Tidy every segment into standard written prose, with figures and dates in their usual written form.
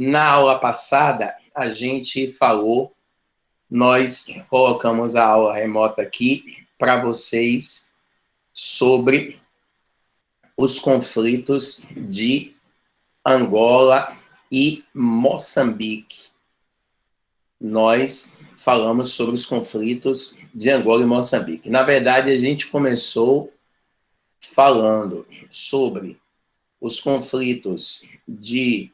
Na aula passada, a gente falou, nós colocamos a aula remota aqui para vocês sobre os conflitos de Angola e Moçambique. Nós falamos sobre os conflitos de Angola e Moçambique. Na verdade, a gente começou falando sobre os conflitos de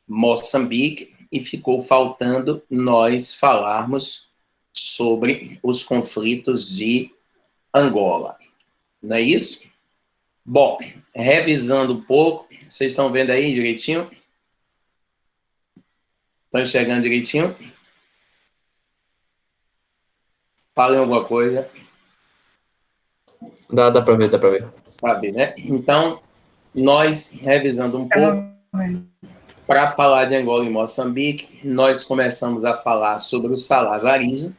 Moçambique e ficou faltando nós falarmos sobre os conflitos de Angola. Não é isso? Bom, revisando um pouco, vocês estão vendo aí direitinho? Estão enxergando direitinho? Falem alguma coisa. Dá para ver, dá para ver. Sabe, né? Então, nós, revisando um pouco, para falar de Angola e Moçambique, nós começamos a falar sobre o salazarismo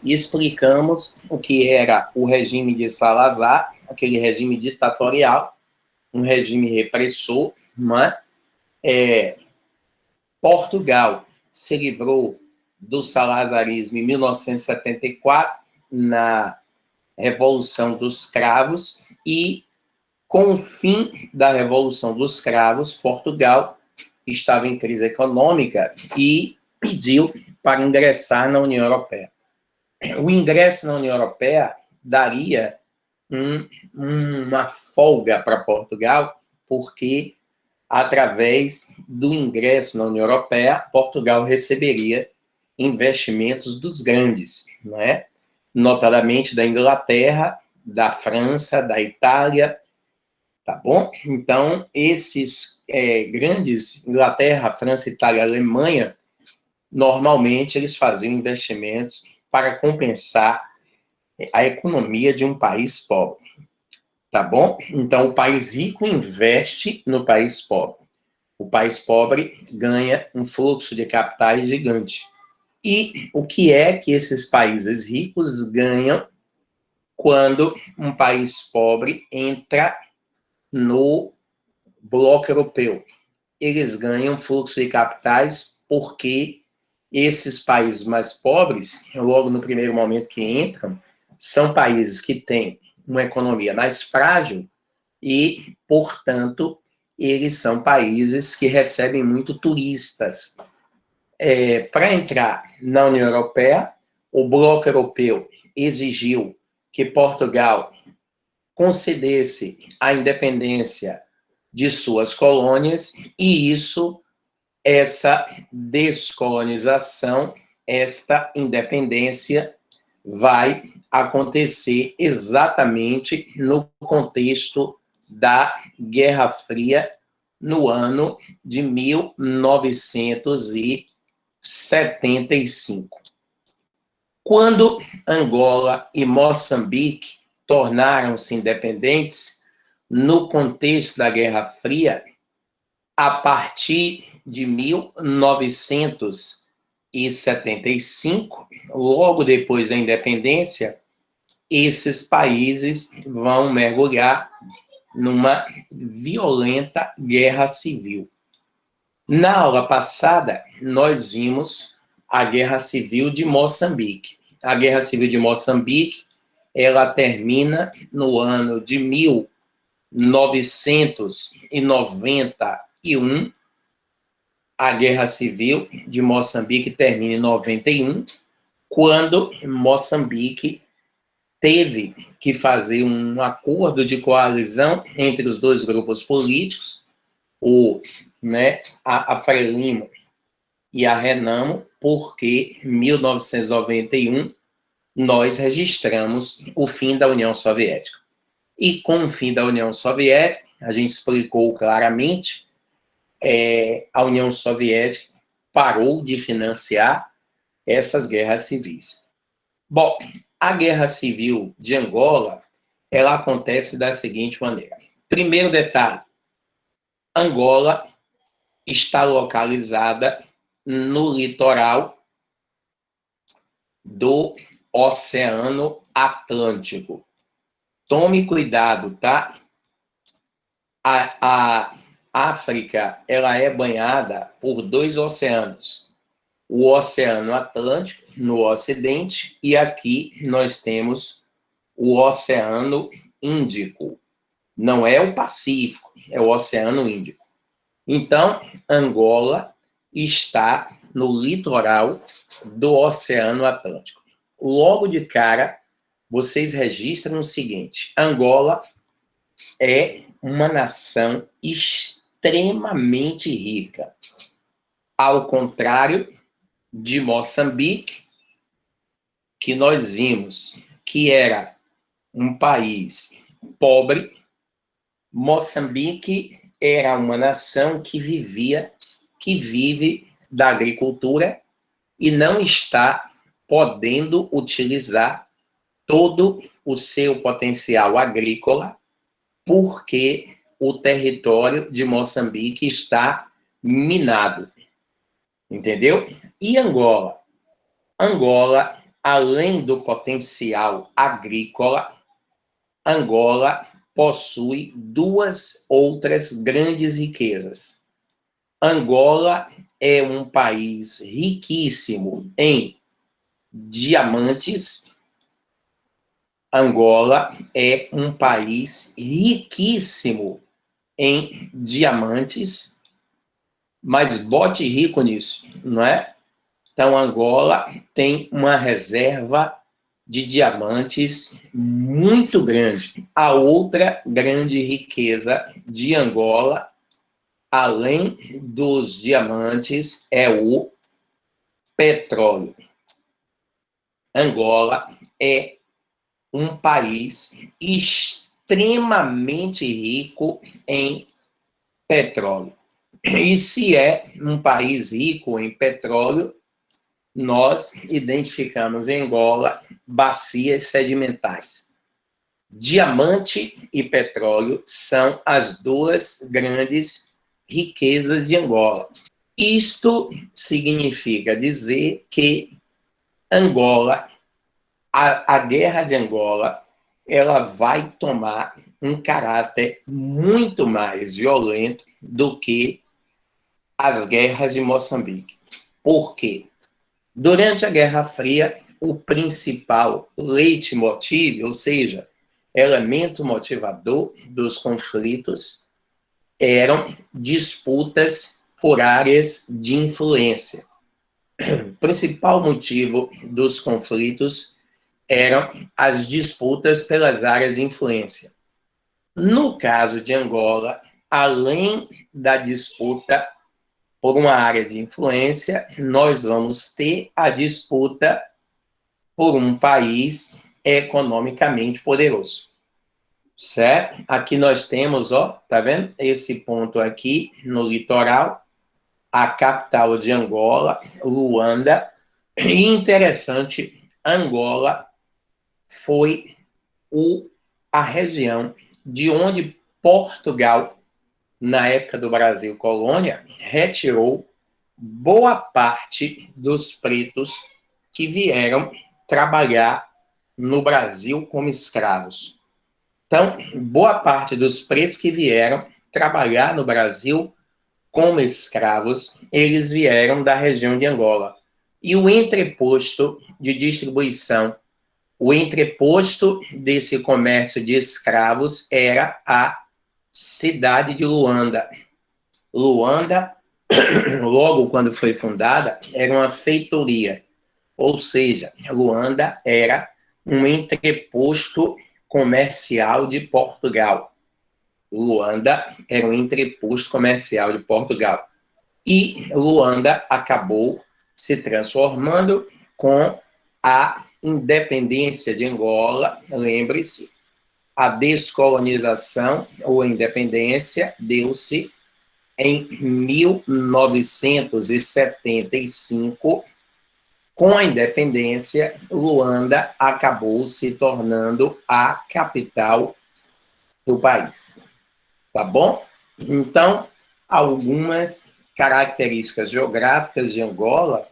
e explicamos o que era o regime de Salazar, aquele regime ditatorial, um regime repressor, mas Portugal se livrou do salazarismo em 1974, na Revolução dos Cravos, e com o fim da Revolução dos Cravos, Portugal estava em crise econômica e pediu para ingressar na União Europeia. O ingresso na União Europeia daria uma folga para Portugal, porque através do ingresso na União Europeia, Portugal receberia investimentos dos grandes, né? Notadamente da Inglaterra, da França, da Itália, tá bom? Então, esses grandes, Inglaterra, França, Itália, Alemanha, normalmente eles faziam investimentos para compensar a economia de um país pobre, tá bom? Então, o país rico investe no país pobre. O país pobre ganha um fluxo de capitais gigante. E o que é que esses países ricos ganham quando um país pobre entra no bloco europeu? Eles ganham fluxo de capitais porque esses países mais pobres, logo no primeiro momento que entram, são países que têm uma economia mais frágil e, portanto, eles são países que recebem muito turistas. Para entrar na União Europeia, o bloco europeu exigiu que Portugal concedesse a independência de suas colônias, e essa descolonização, esta independência, vai acontecer exatamente no contexto da Guerra Fria, no ano de 1975. Quando Angola e Moçambique tornaram-se independentes, no contexto da Guerra Fria, a partir de 1975, logo depois da independência, esses países vão mergulhar numa violenta guerra civil. Na aula passada, nós vimos a Guerra Civil de Moçambique. A Guerra Civil de Moçambique, ela termina no ano de 1991. A Guerra Civil de Moçambique termina em 91, quando Moçambique teve que fazer um acordo de coalizão entre os dois grupos políticos, a Frelimo e a Renamo, porque em 1991 nós registramos o fim da União Soviética. E com o fim da União Soviética, a gente explicou claramente, a União Soviética parou de financiar essas guerras civis. Bom, a Guerra Civil de Angola, ela acontece da seguinte maneira. Primeiro detalhe, Angola está localizada no litoral do Oceano Atlântico. Tome cuidado, tá? A África, ela é banhada por dois oceanos. O Oceano Atlântico, no ocidente, e aqui nós temos o Oceano Índico. Não é o Pacífico, é o Oceano Índico. Então, Angola está no litoral do Oceano Atlântico. Logo de cara, vocês registram o seguinte: Angola é uma nação extremamente rica. Ao contrário de Moçambique, que nós vimos que era um país pobre, Moçambique era uma nação que vive da agricultura e não está podendo utilizar todo o seu potencial agrícola, porque o território de Moçambique está minado. Entendeu? E Angola? Angola, além do potencial agrícola, Angola possui duas outras grandes riquezas. Angola é um país riquíssimo em diamantes. Angola é um país riquíssimo em diamantes, mas bote rico nisso, não é? Então, Angola tem uma reserva de diamantes muito grande. A outra grande riqueza de Angola, além dos diamantes, é o petróleo. Angola é um país extremamente rico em petróleo. E se é um país rico em petróleo, nós identificamos em Angola bacias sedimentares. Diamante e petróleo são as duas grandes riquezas de Angola. Isto significa dizer que Angola, a guerra de Angola, ela vai tomar um caráter muito mais violento do que as guerras de Moçambique. Por quê? Durante a Guerra Fria, o principal leitmotiv, ou seja, elemento motivador dos conflitos, eram disputas por áreas de influência. O principal motivo dos conflitos eram as disputas pelas áreas de influência. No caso de Angola, além da disputa por uma área de influência, nós vamos ter a disputa por um país economicamente poderoso. Certo? Aqui nós temos, ó, tá vendo? Esse ponto aqui no litoral, a capital de Angola, Luanda. E interessante, Angola foi a região de onde Portugal, na época do Brasil colônia, retirou boa parte dos pretos que vieram trabalhar no Brasil como escravos. Então, boa parte dos pretos que vieram trabalhar no Brasil como escravos, eles vieram da região de Angola. E o entreposto de distribuição, o entreposto desse comércio de escravos era a cidade de Luanda. Luanda, logo quando foi fundada, era uma feitoria, ou seja, Luanda era um entreposto comercial de Portugal. Luanda era um entreposto comercial de Portugal. E Luanda acabou se transformando com a independência de Angola. Lembre-se, a descolonização ou a independência deu-se em 1975. Com a independência, Luanda acabou se tornando a capital do país. Tá bom? Então, algumas características geográficas de Angola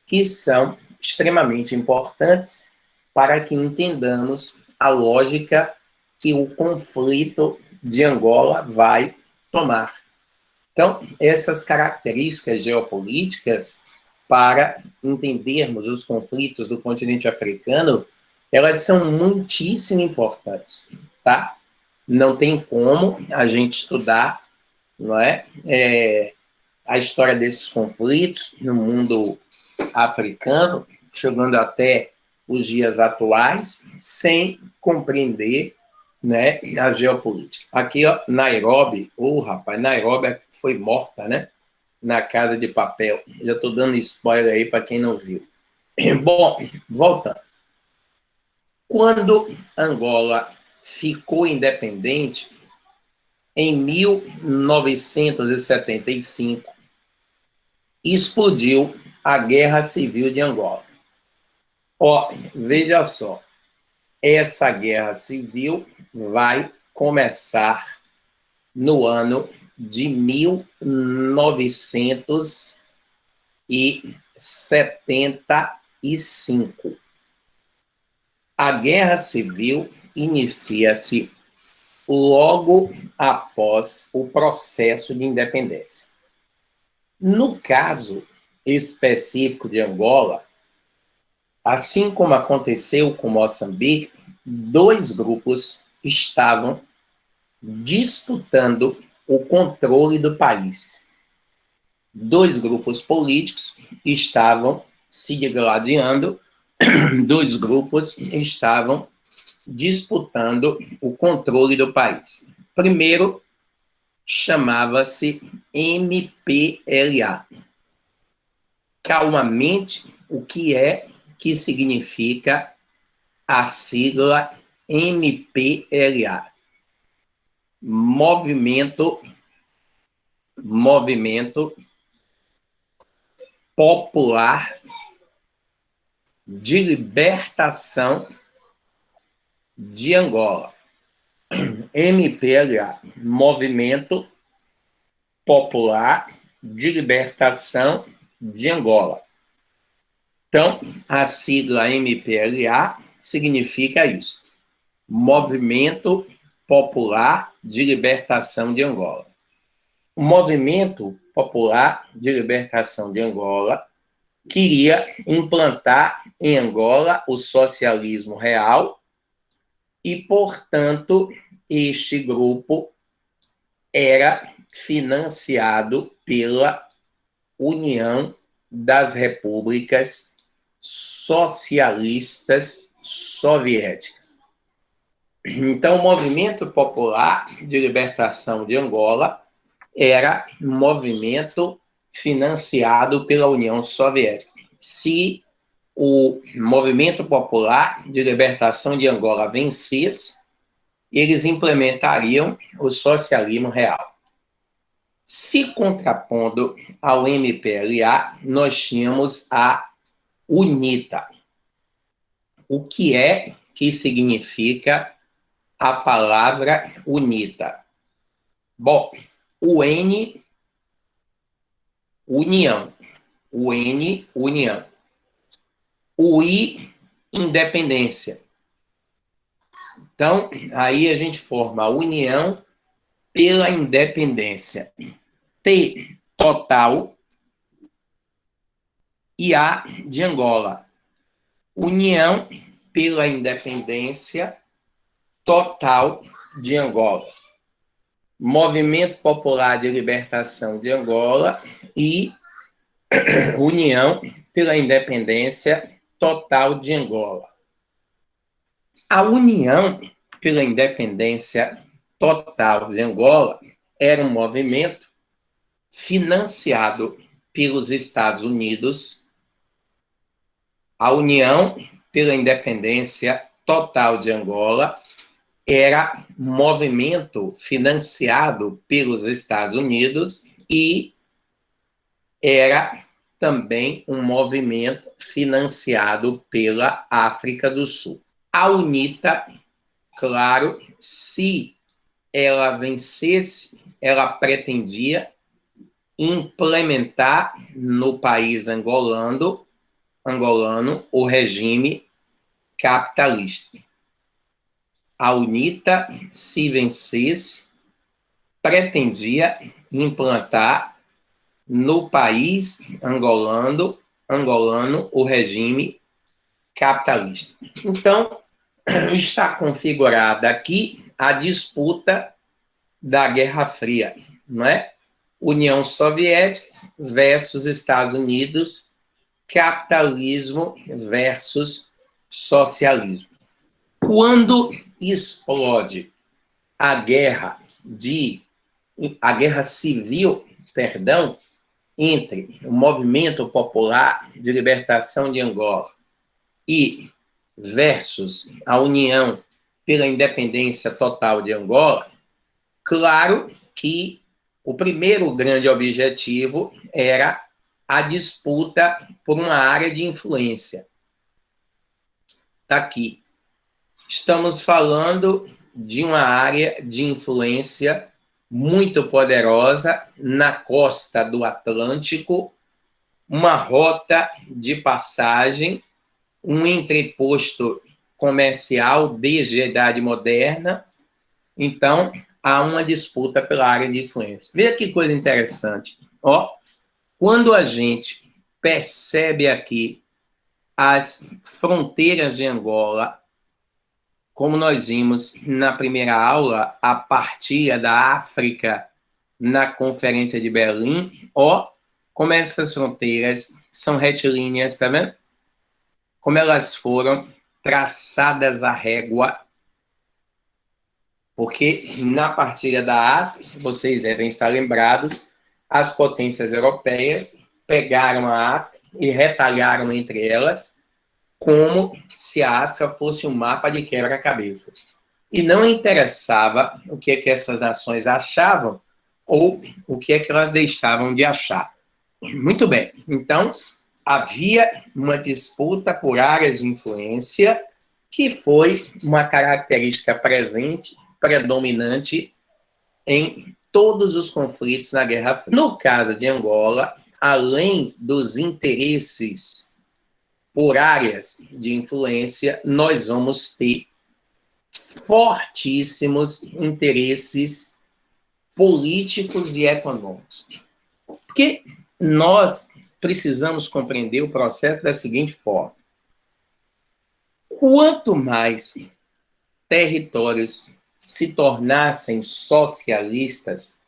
que são extremamente importantes para que entendamos a lógica que o conflito de Angola vai tomar. Então, essas características geopolíticas, para entendermos os conflitos do continente africano, elas são muitíssimo importantes, tá? Não tem como a gente estudar, não é, a história desses conflitos no mundo africano, chegando até os dias atuais, sem compreender, né, a geopolítica. Aqui, ó, Nairobi, rapaz, Nairobi foi morta, né, na Casa de Papel. Já estou dando spoiler aí para quem não viu. Bom, voltando. Quando Angola ficou independente, em 1975, explodiu a Guerra Civil de Angola. Ó, veja só, essa Guerra Civil vai começar no ano de 1975. A Guerra Civil inicia-se logo após o processo de independência. No caso específico de Angola, assim como aconteceu com Moçambique, dois grupos estavam disputando o controle do país. Dois grupos políticos estavam se degladiando, dois grupos estavam disputando o controle do país. Primeiro, chamava-se MPLA. Calmamente, o que significa a sigla MPLA? Movimento Popular de Libertação de Angola. MPLA, Movimento Popular de Libertação de Angola. Então, a sigla MPLA significa isso: Movimento Popular de Libertação de Angola. O Movimento Popular de Libertação de Angola queria implantar em Angola o socialismo real e, portanto, este grupo era financiado pela União das Repúblicas Socialistas Soviéticas. Então, o Movimento Popular de Libertação de Angola era um movimento financiado pela União Soviética. Se o Movimento Popular de Libertação de Angola vencesse, eles implementariam o socialismo real. Se contrapondo ao MPLA, nós tínhamos a UNITA. O que significa a palavra UNITA? Bom, o N, união. O N, união. O I, independência. Então, aí a gente forma a União pela Independência. T, total, e A, de Angola. União pela Independência Total de Angola. Movimento Popular de Libertação de Angola e União pela Independência Total de Angola. A União pela Independência Total de Angola era um movimento financiado pelos Estados Unidos. A União pela Independência Total de Angola era um movimento financiado pelos Estados Unidos e era também um movimento financiado pela África do Sul. A UNITA, claro, se ela vencesse, ela pretendia implementar no país angolano o regime capitalista. A UNITA, se vencesse, pretendia implantar no país angolano o regime capitalista. Então, está configurada aqui a disputa da Guerra Fria, não é? União Soviética versus Estados Unidos, capitalismo versus socialismo. Quando explode a guerra civil, entre o Movimento Popular de Libertação de Angola e versus a União pela Independência Total de Angola, claro que o primeiro grande objetivo era a disputa por uma área de influência. Está aqui. Estamos falando de uma área de influência muito poderosa na costa do Atlântico, uma rota de passagem, um entreposto comercial desde a Idade Moderna. Então, há uma disputa pela área de influência. Veja que coisa interessante. Quando a gente percebe aqui as fronteiras de Angola, como nós vimos na primeira aula, a partir da África, na Conferência de Berlim, como essas fronteiras são retilíneas, tá vendo? Como elas foram traçadas à régua, porque na partilha da África, vocês devem estar lembrados, as potências europeias pegaram a África e retalharam entre elas, como se a África fosse um mapa de quebra-cabeça. E não interessava o que essas nações achavam ou o que elas deixavam de achar. Muito bem, então havia uma disputa por áreas de influência que foi uma característica presente, predominante em todos os conflitos na Guerra Fria. No caso de Angola, além dos interesses por áreas de influência, nós vamos ter fortíssimos interesses políticos e econômicos. Porque nós precisamos compreender o processo da seguinte forma: quanto mais territórios se tornassem socialistas,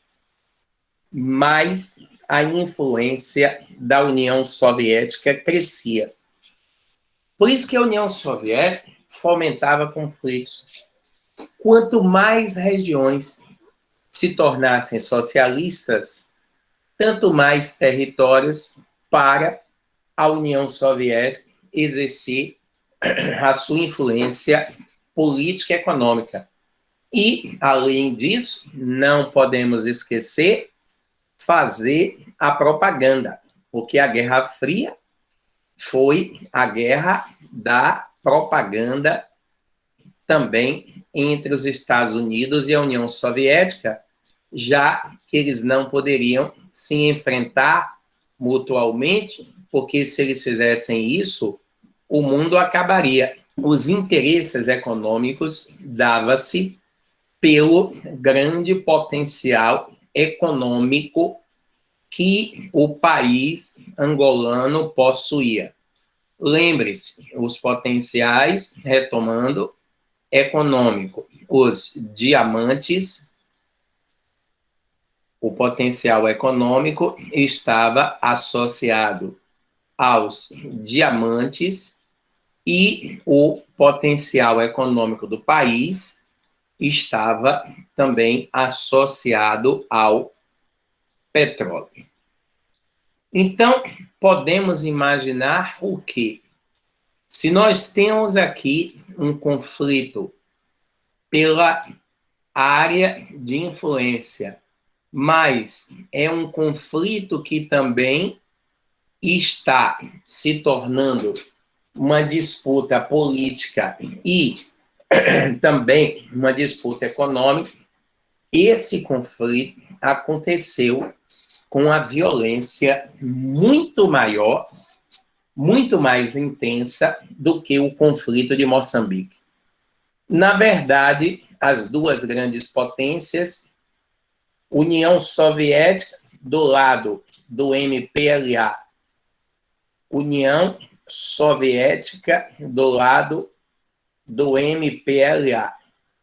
mais a influência da União Soviética crescia. Por isso que a União Soviética fomentava conflitos. Quanto mais regiões se tornassem socialistas, tanto mais territórios para a União Soviética exercer a sua influência política e econômica. E, além disso, não podemos esquecer fazer a propaganda, porque a Guerra Fria foi a guerra da propaganda também entre os Estados Unidos e a União Soviética, já que eles não poderiam se enfrentar mutualmente, porque se eles fizessem isso, o mundo acabaria. Os interesses econômicos dava-se pelo grande potencial econômico que o país angolano possuía. Lembre-se, os potenciais, retomando, econômico, os diamantes, o potencial econômico estava associado aos diamantes e o potencial econômico do país estava também associado ao petróleo. Então, podemos imaginar o quê? Se nós temos aqui um conflito pela área de influência, mas é um conflito que também está se tornando uma disputa política e também uma disputa econômica, esse conflito aconteceu com a violência muito maior, muito mais intensa do que o conflito de Moçambique. Na verdade, as duas grandes potências União Soviética do lado do MPLA. União Soviética do lado do MPLA.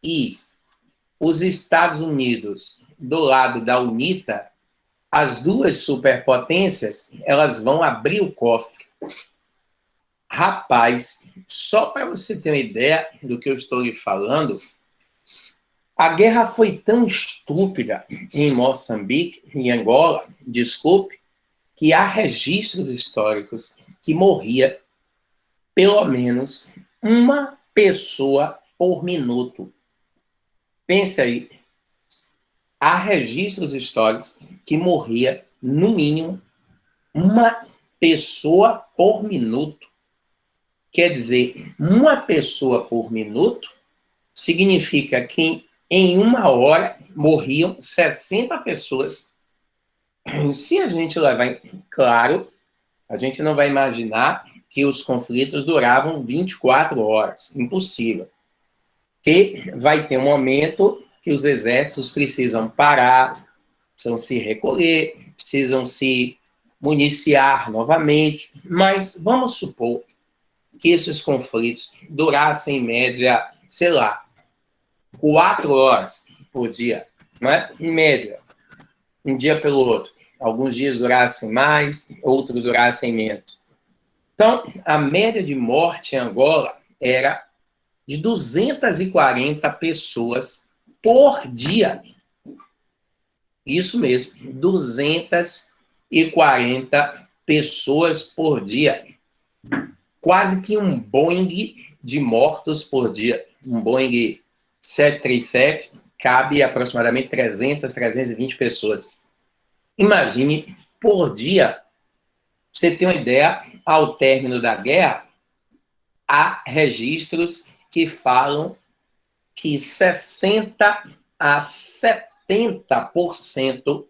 E os Estados Unidos do lado da UNITA, as duas superpotências, elas vão abrir o cofre. Rapaz, só para você ter uma ideia do que eu estou lhe falando, a guerra foi tão estúpida em Moçambique, em Angola, desculpe, que há registros históricos que morria pelo menos uma pessoa por minuto. Pense aí, há registros históricos que morria, no mínimo, uma pessoa por minuto. Quer dizer, uma pessoa por minuto significa que em uma hora morriam 60 pessoas. Se a gente levar em claro, a gente não vai imaginar que os conflitos duravam 24 horas. Impossível. Que vai ter um momento que os exércitos precisam parar, precisam se recolher, precisam se municiar novamente. Mas vamos supor que esses conflitos durassem em média, sei lá, 4 horas por dia, não é? Em média, um dia pelo outro. Alguns dias durassem mais, outros durassem menos. Então, a média de morte em Angola era de 240 pessoas por dia. Isso mesmo, 240 pessoas por dia. Quase que um Boeing de mortos por dia. Um Boeing 737 cabe aproximadamente 300, 320 pessoas. Imagine, por dia, você tem uma ideia, ao término da guerra, há registros que falam que 60 a 70%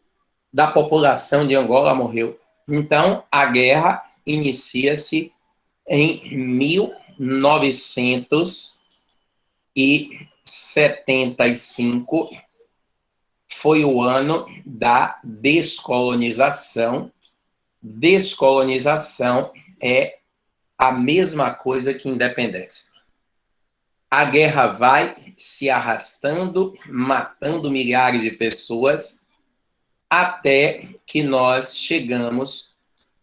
da população de Angola morreu. Então, a guerra inicia-se em 1975, foi o ano da descolonização. Descolonização é a mesma coisa que independência. A guerra vai se arrastando, matando milhares de pessoas, até que nós chegamos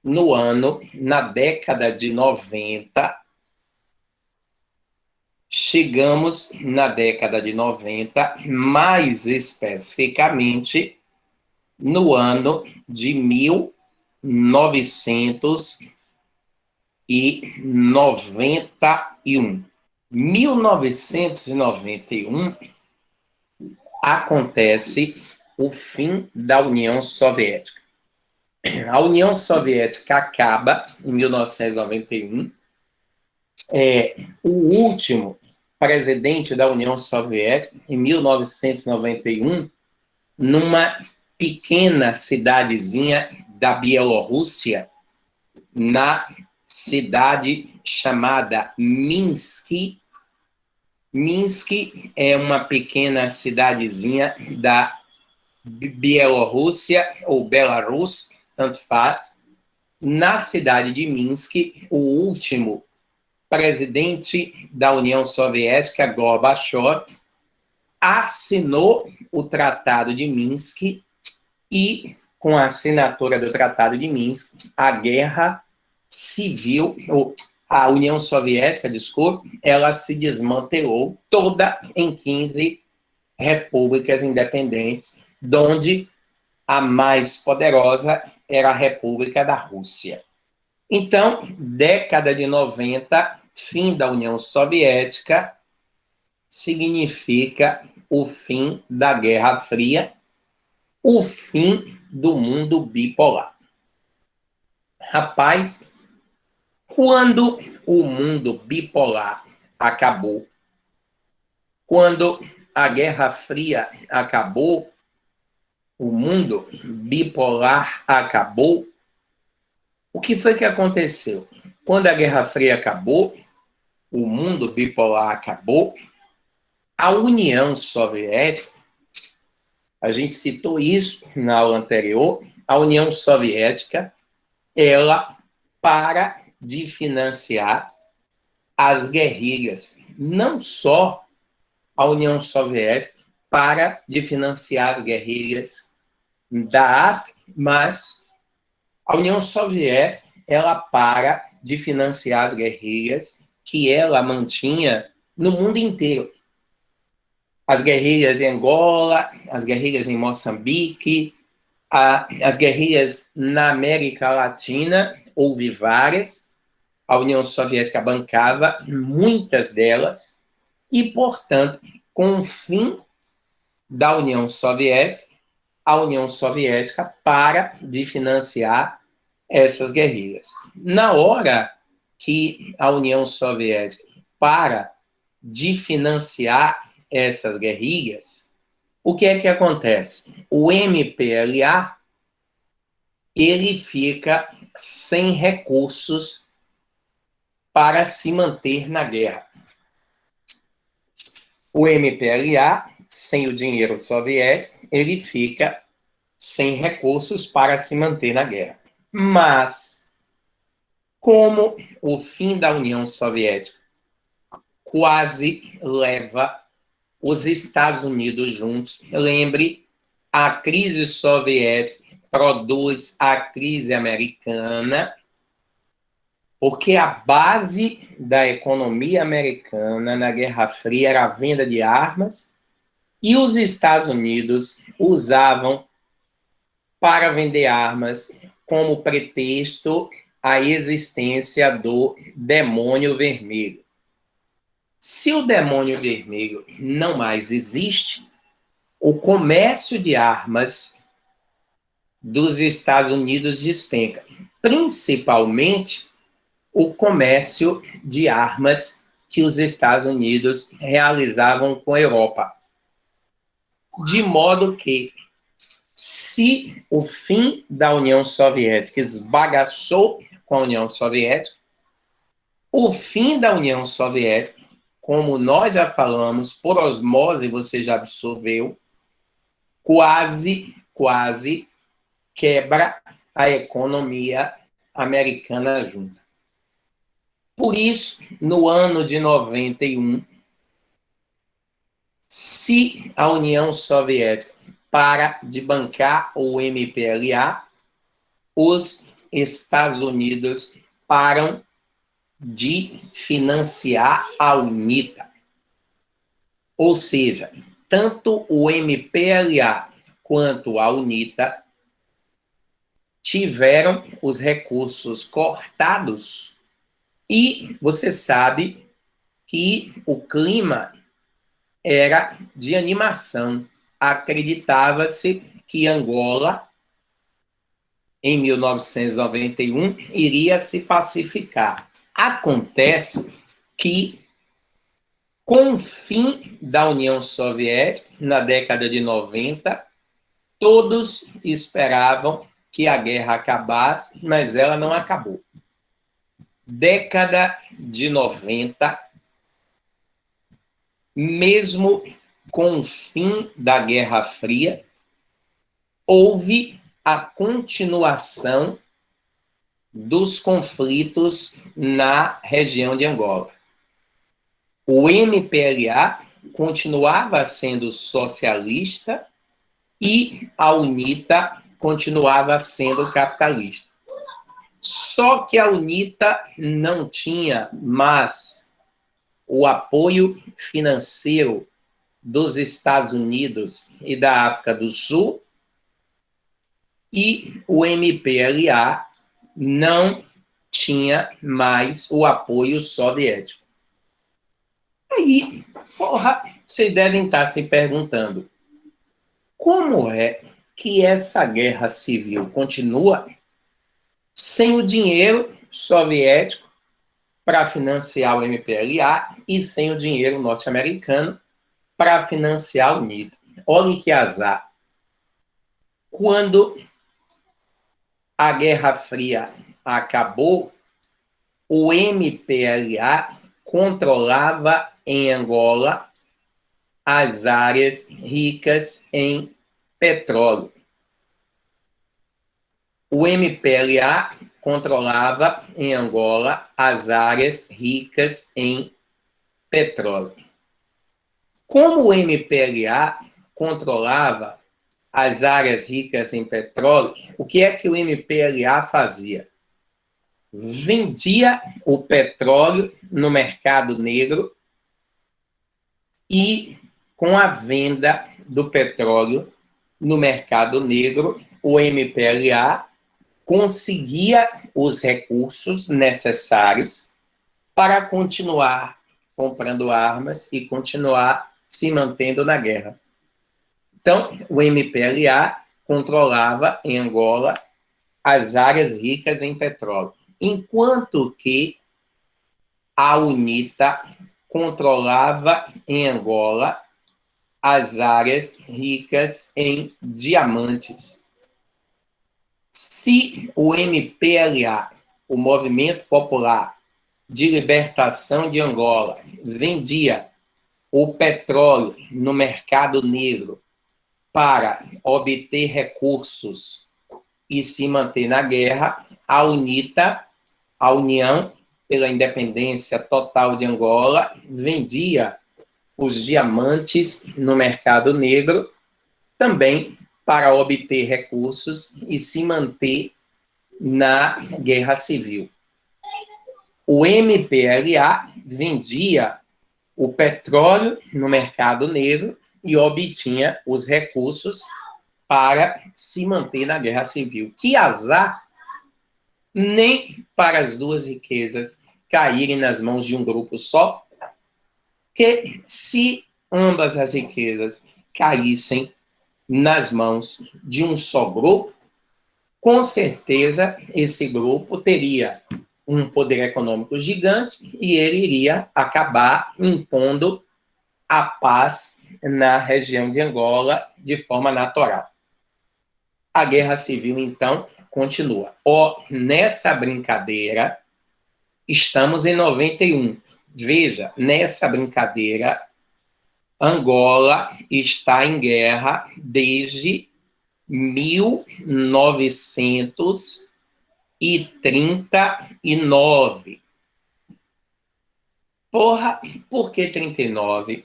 na década de 90, mais especificamente no ano de 1991. 1991 acontece o fim da União Soviética. A União Soviética acaba em 1991. O último presidente da União Soviética, em 1991, numa pequena cidadezinha da Bielorrússia, na cidade chamada Minsk. Minsk é uma pequena cidadezinha da Bielorrússia ou Belarus, tanto faz. Na cidade de Minsk, o último presidente da União Soviética, Gorbachev, assinou o Tratado de Minsk e, com a assinatura do Tratado de Minsk, a guerra civil, a União Soviética, desculpe, ela se desmantelou toda em 15 repúblicas independentes, onde a mais poderosa era a República da Rússia. Então, década de 90, fim da União Soviética, significa o fim da Guerra Fria, o fim do mundo bipolar. Rapaz, quando o mundo bipolar acabou, quando a Guerra Fria acabou, o mundo bipolar acabou, o que foi que aconteceu? Quando a Guerra Fria acabou, o mundo bipolar acabou, a União Soviética, a gente citou isso na aula anterior, a União Soviética, ela para de financiar as guerrilhas. Não só a União Soviética para de financiar as guerrilhas da África, mas a União Soviética, ela para de financiar as guerrilhas que ela mantinha no mundo inteiro. As guerrilhas em Angola, as guerrilhas em Moçambique, as guerrilhas na América Latina, houve várias. A União Soviética bancava muitas delas e, portanto, com o fim da União Soviética, a União Soviética para de financiar essas guerrilhas. Na hora que a União Soviética para de financiar essas guerrilhas, o que é que acontece? O MPLA, ele fica sem recursos para se manter na guerra. O MPLA, sem o dinheiro soviético, ele fica sem recursos para se manter na guerra. Mas, como o fim da União Soviética quase leva os Estados Unidos juntos, lembre, a crise soviética produz a crise americana, porque a base da economia americana na Guerra Fria era a venda de armas, e os Estados Unidos usavam para vender armas como pretexto a existência do demônio vermelho. Se o demônio vermelho não mais existe, o comércio de armas dos Estados Unidos despenca, principalmente o comércio de armas que os Estados Unidos realizavam com a Europa. De modo que, se o fim da União Soviética esbagaçou com a União Soviética, o fim da União Soviética, como nós já falamos, por osmose você já absorveu, quase quebra a economia americana junta. Por isso, no ano de 91, se a União Soviética para de bancar o MPLA, os Estados Unidos param de financiar a UNITA. Ou seja, tanto o MPLA quanto a UNITA tiveram os recursos cortados e você sabe que o clima era de animação. Acreditava-se que Angola, em 1991, iria se pacificar. Acontece que, com o fim da União Soviética, na década de 90, todos esperavam que a guerra acabasse, mas ela não acabou. Década de 90, mesmo com o fim da Guerra Fria, houve a continuação dos conflitos na região de Angola. O MPLA continuava sendo socialista e a UNITA continuava sendo capitalista. Só que a UNITA não tinha mais o apoio financeiro dos Estados Unidos e da África do Sul, e o MPLA não tinha mais o apoio soviético. Aí, vocês devem estar se perguntando, como é que essa guerra civil continua sem o dinheiro soviético para financiar o MPLA e sem o dinheiro norte-americano para financiar o UNITA? Olhem que azar. Quando a Guerra Fria acabou, o MPLA controlava em Angola as áreas ricas em petróleo. O MPLA controlava em Angola as áreas ricas em petróleo. Como o MPLA controlava as áreas ricas em petróleo, o que é que o MPLA fazia? Vendia o petróleo no mercado negro e, com a venda do petróleo no mercado negro, o MPLA conseguia os recursos necessários para continuar comprando armas e continuar se mantendo na guerra. Então, o MPLA controlava em Angola as áreas ricas em petróleo, enquanto que a UNITA controlava em Angola as áreas ricas em diamantes. Se o MPLA, o Movimento Popular de Libertação de Angola, vendia o petróleo no mercado negro para obter recursos e se manter na guerra, a UNITA, a União pela Independência Total de Angola, vendia os diamantes no mercado negro também para obter recursos e se manter na guerra civil. O MPLA vendia o petróleo no mercado negro e obtinha os recursos para se manter na guerra civil. Que azar! Nem para as duas riquezas caírem nas mãos de um grupo só, que se ambas as riquezas caíssem nas mãos de um só grupo, com certeza esse grupo teria um poder econômico gigante e ele iria acabar impondo a paz na região de Angola de forma natural. A guerra civil, então, continua. Nessa brincadeira, estamos em 91. Veja, nessa brincadeira, Angola está em guerra desde 1939. Por que 39?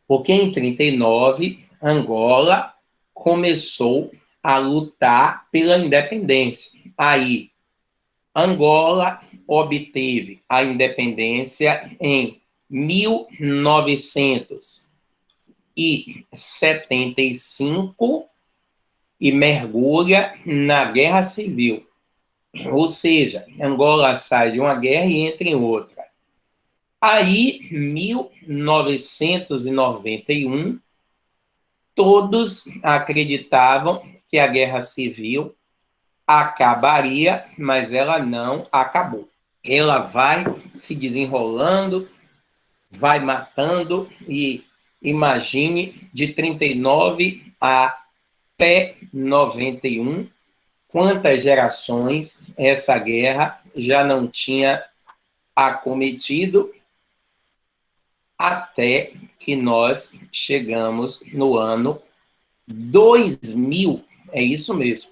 Porque em 39, Angola começou a lutar pela independência. Aí, Angola obteve a independência em 1975 e mergulha na Guerra Civil. Ou seja, Angola sai de uma guerra e entra em outra. Aí, 1991, todos acreditavam que a Guerra Civil acabaria, mas ela não acabou. Ela vai se desenrolando, vai matando, e imagine, de 39 até 91, quantas gerações essa guerra já não tinha acometido, até que nós chegamos no ano 2000. É isso mesmo.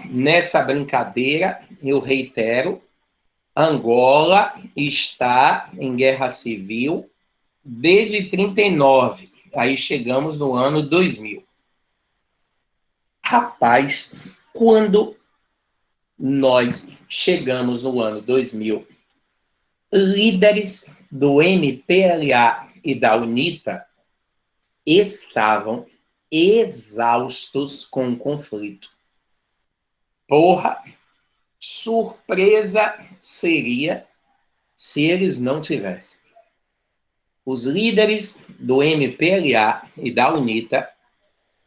Nessa brincadeira, eu reitero, Angola está em guerra civil desde 39. Aí chegamos no ano 2000. Rapaz, quando nós chegamos no ano 2000, líderes do MPLA e da UNITA estavam exaustos com o conflito. Surpresa seria se eles não tivessem. Os líderes do MPLA e da UNITA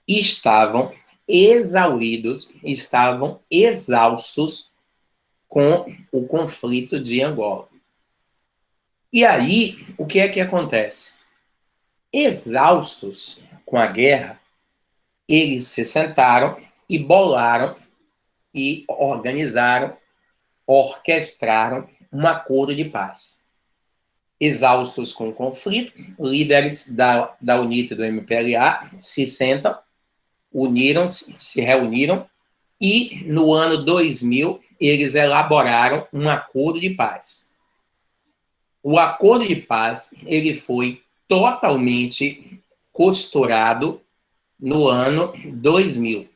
estavam exauridos, estavam exaustos com o conflito de Angola. E aí, o que é que acontece? Exaustos com a guerra, eles se sentaram e bolaram e organizaram, orquestraram um acordo de paz. exaustos com o conflito, líderes da UNITA e do MPLA se sentam, uniram-se, se reuniram, e no ano 2000 eles elaboraram um acordo de paz. O acordo de paz ele foi totalmente costurado no ano 2000.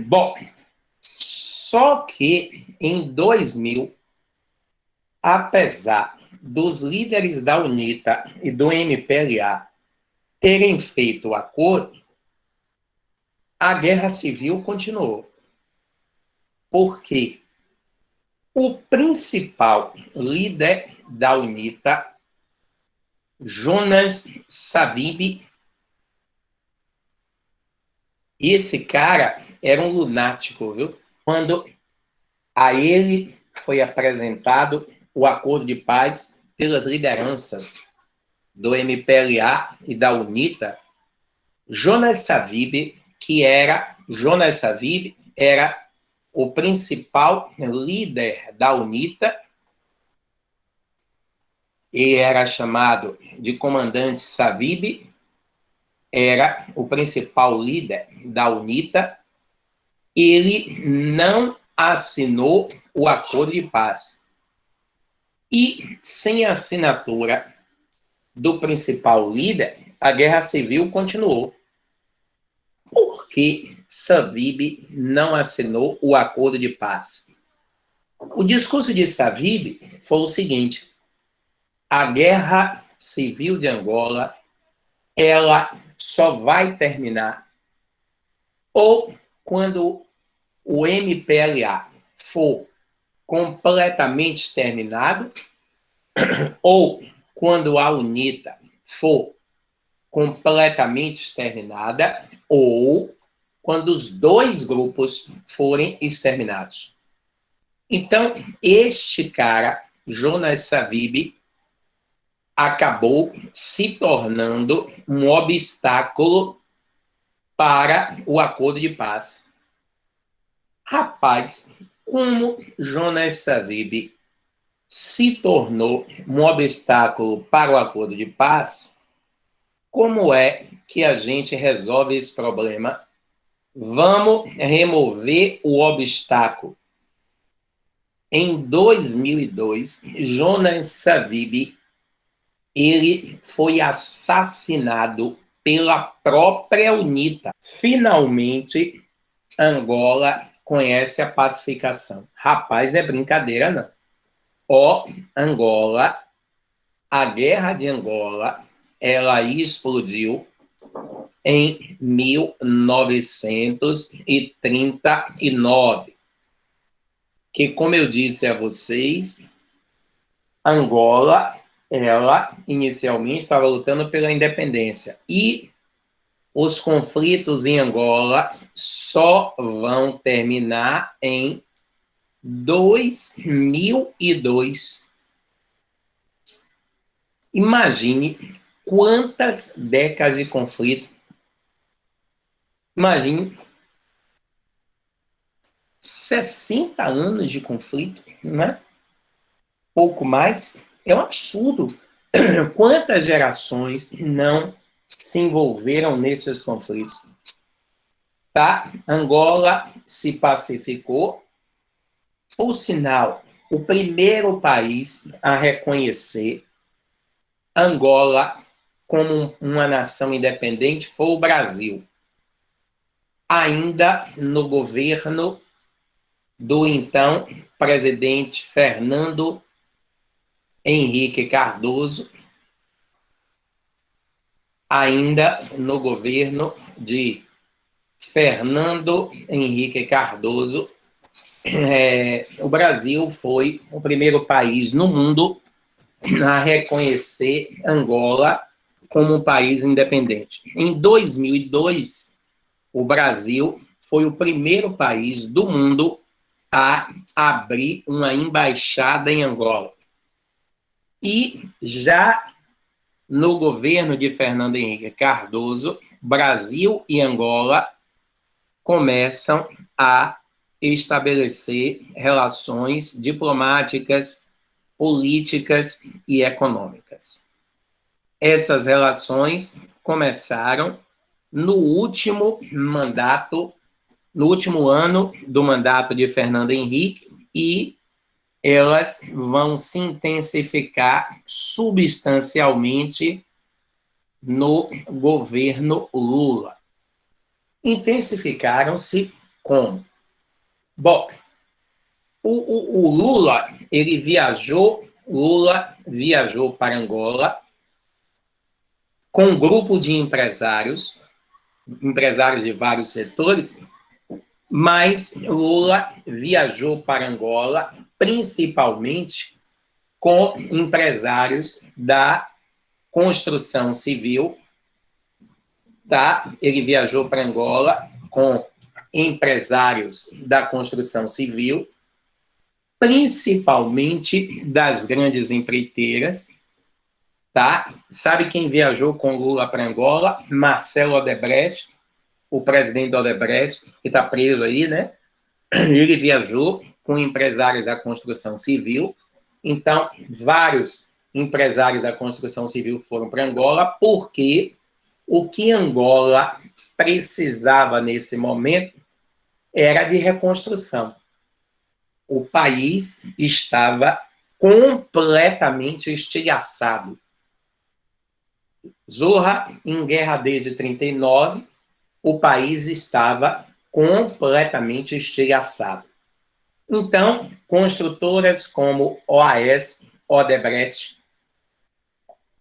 Bom, só que em 2000, apesar dos líderes da UNITA e do MPLA terem feito o acordo, a guerra civil continuou. Por quê? O principal líder da UNITA, Jonas Savimbi, esse cara era um lunático, viu? Quando a ele foi apresentado o acordo de paz pelas lideranças do MPLA e da UNITA, Jonas Savimbi era o principal líder da UNITA, ele era chamado de comandante Savimbi, era o principal líder da UNITA, ele não assinou o acordo de paz. E sem a assinatura do principal líder, a guerra civil continuou. Por que Savimbi não assinou o acordo de paz? O discurso de Savimbi foi o seguinte: a guerra civil de Angola, ela só vai terminar ou quando o MPLA for completamente exterminado, ou quando a UNITA for completamente exterminada, ou quando os dois grupos forem exterminados. Então, este cara, Jonas Savimbi, acabou se tornando um obstáculo para o acordo de paz. Rapaz, como Jonas Savimbi se tornou um obstáculo para o acordo de paz, como é que a gente resolve esse problema? Vamos remover o obstáculo. Em 2002, Jonas Savimbi ele foi assassinado pela própria UNITA. Finalmente, Angola conhece a pacificação. Rapaz, não é brincadeira, não. Angola, a guerra de Angola, ela explodiu em 1939. Que, como eu disse a vocês, Angola, ela inicialmente estava lutando pela independência. E os conflitos em Angola só vão terminar em 2002. Imagine quantas décadas de conflito. Imagine 60 anos de conflito, né? Pouco mais. É um absurdo. Quantas gerações não se envolveram nesses conflitos? Tá? Angola se pacificou. Por sinal, o primeiro país a reconhecer Angola como uma nação independente foi o Brasil. Ainda no governo do então presidente Fernando Henrique Cardoso, ainda no governo de Fernando Henrique Cardoso, o Brasil foi o primeiro país no mundo a reconhecer Angola como um país independente. Em 2002, o Brasil foi o primeiro país do mundo a abrir uma embaixada em Angola. E já no governo de Fernando Henrique Cardoso, Brasil e Angola começam a estabelecer relações diplomáticas, políticas e econômicas. Essas relações começaram no último ano do mandato de Fernando Henrique, e elas vão se intensificar substancialmente no governo Lula. Intensificaram-se como? Bom, o Lula viajou para Angola com um grupo de empresários de vários setores, mas Lula viajou para Angola principalmente com empresários da construção civil, tá? Ele viajou para Angola com empresários da construção civil, principalmente das grandes empreiteiras, tá? Sabe quem viajou com Lula para Angola? Marcelo Odebrecht, o presidente da Odebrecht, que está preso aí, né? Ele viajou com empresários da construção civil. Então, vários empresários da construção civil foram para Angola, porque o que Angola precisava nesse momento era de reconstrução. O país estava completamente estilhaçado. Zorra em guerra desde 1939, o país estava completamente estilhaçado. Então, construtoras como OAS, Odebrecht,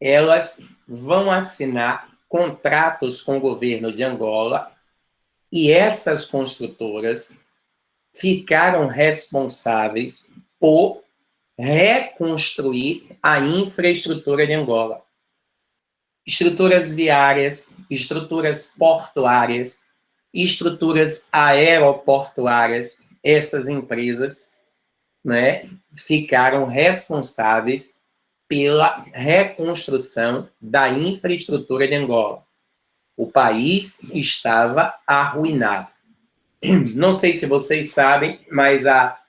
elas vão assinar contratos com o governo de Angola, e essas construtoras ficaram responsáveis por reconstruir a infraestrutura de Angola. Estruturas viárias, estruturas portuárias, estruturas aeroportuárias, essas empresas, né, ficaram responsáveis pela reconstrução da infraestrutura de Angola. O país estava arruinado. Não sei se vocês sabem, mas a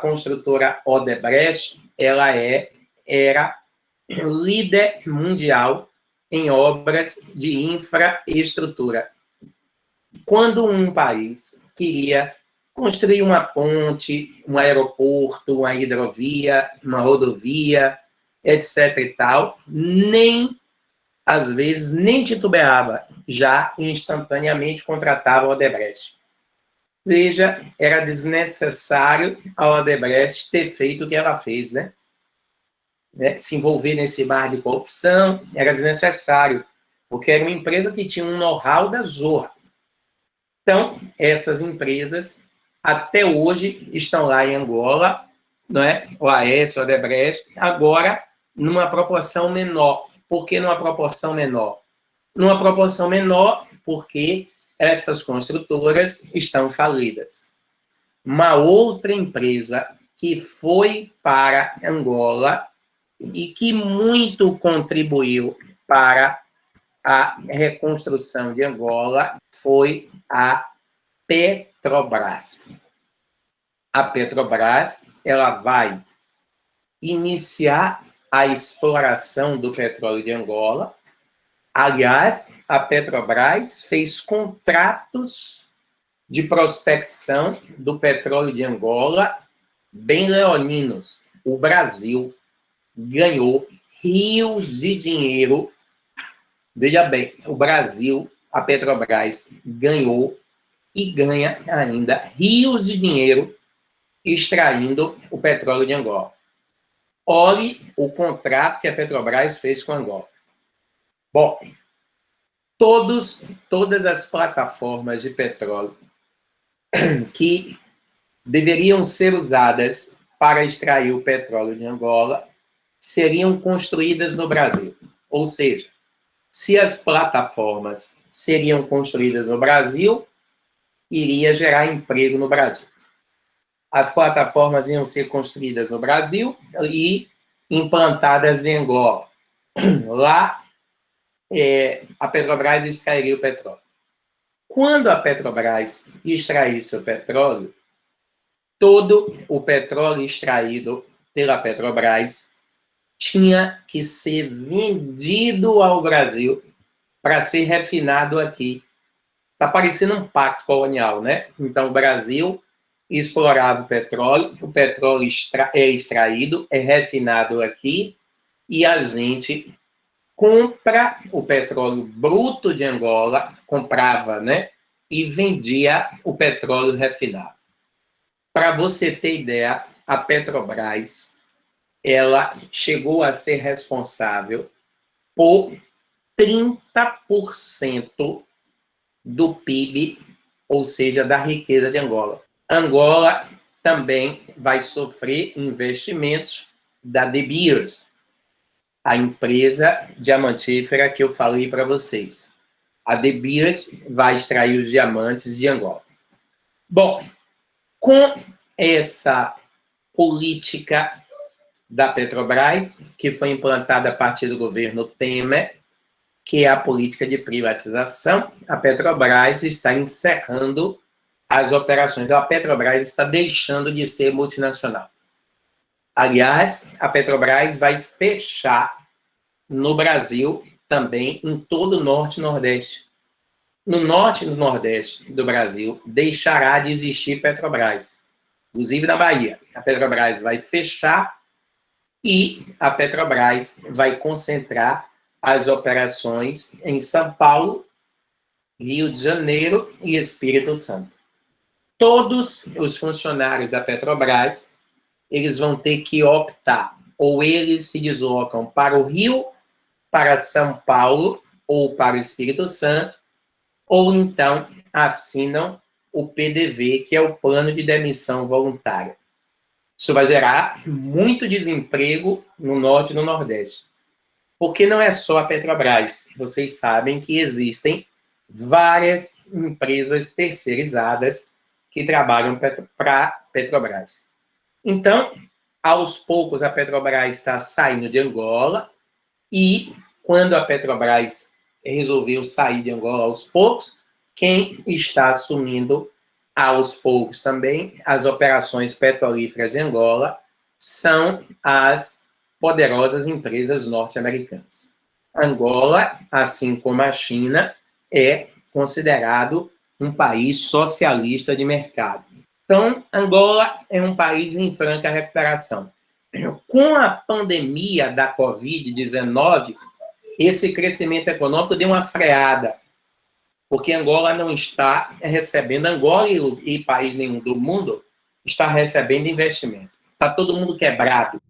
construtora Odebrecht, ela era líder mundial em obras de infraestrutura. Quando um país queria construir uma ponte, um aeroporto, uma hidrovia, uma rodovia, etc. e tal, às vezes, nem titubeava, já instantaneamente contratava a Odebrecht. Veja, era desnecessário a Odebrecht ter feito o que ela fez, né? Se envolver nesse mar de corrupção era desnecessário, porque era uma empresa que tinha um know-how da Zorra. Então, essas empresas, até hoje, estão lá em Angola, não é? O AES, o Odebrecht, agora numa proporção menor. Por que numa proporção menor? Numa proporção menor porque essas construtoras estão falidas. Uma outra empresa que foi para Angola e que muito contribuiu para a reconstrução de Angola foi a Petrobras. A Petrobras, ela vai iniciar a exploração do petróleo de Angola. Aliás, a Petrobras fez contratos de prospecção do petróleo de Angola bem leoninos. O Brasil ganhou rios de dinheiro. Veja bem, o Brasil, a Petrobras, ganhou e ganha ainda rios de dinheiro extraindo o petróleo de Angola. Olhe o contrato que a Petrobras fez com Angola. Bom, todas as plataformas de petróleo que deveriam ser usadas para extrair o petróleo de Angola seriam construídas no Brasil. Ou seja, se as plataformas seriam construídas no Brasil, iria gerar emprego no Brasil. As plataformas iam ser construídas no Brasil e implantadas em Angola. Lá, a Petrobras extrairia o petróleo. Quando a Petrobras extraísse o petróleo, todo o petróleo extraído pela Petrobras tinha que ser vendido ao Brasil para ser refinado aqui. Está parecendo um pacto colonial, né? Então, o Brasil explorava o petróleo é extraído, é refinado aqui, e a gente compra o petróleo bruto de Angola, comprava, né? E vendia o petróleo refinado. Para você ter ideia, a Petrobras, ela chegou a ser responsável por 30% do PIB, ou seja, da riqueza de Angola. Angola também vai sofrer investimentos da De Beers, a empresa diamantífera que eu falei para vocês. A De Beers vai extrair os diamantes de Angola. Bom, com essa política da Petrobras, que foi implantada a partir do governo Temer, que é a política de privatização, a Petrobras está encerrando as operações. A Petrobras está deixando de ser multinacional. Aliás, a Petrobras vai fechar no Brasil também, em todo o Norte e Nordeste. No Norte e no Nordeste do Brasil, deixará de existir Petrobras. Inclusive na Bahia. A Petrobras vai fechar e a Petrobras vai concentrar as operações em São Paulo, Rio de Janeiro e Espírito Santo. Todos os funcionários da Petrobras, eles vão ter que optar, ou eles se deslocam para o Rio, para São Paulo ou para o Espírito Santo, ou então assinam o PDV, que é o Plano de Demissão Voluntária. Isso vai gerar muito desemprego no Norte e no Nordeste. Porque não é só a Petrobras. Vocês sabem que existem várias empresas terceirizadas que trabalham para a Petrobras. Então, aos poucos, a Petrobras está saindo de Angola e, quando a Petrobras resolveu sair de Angola aos poucos, quem está assumindo aos poucos também as operações petrolíferas de Angola são as poderosas empresas norte-americanas. Angola, assim como a China, é considerado um país socialista de mercado. Então, Angola é um país em franca recuperação. Com a pandemia da Covid-19, esse crescimento econômico deu uma freada, porque Angola não está recebendo, Angola e país nenhum do mundo está recebendo investimento. Está todo mundo quebrado.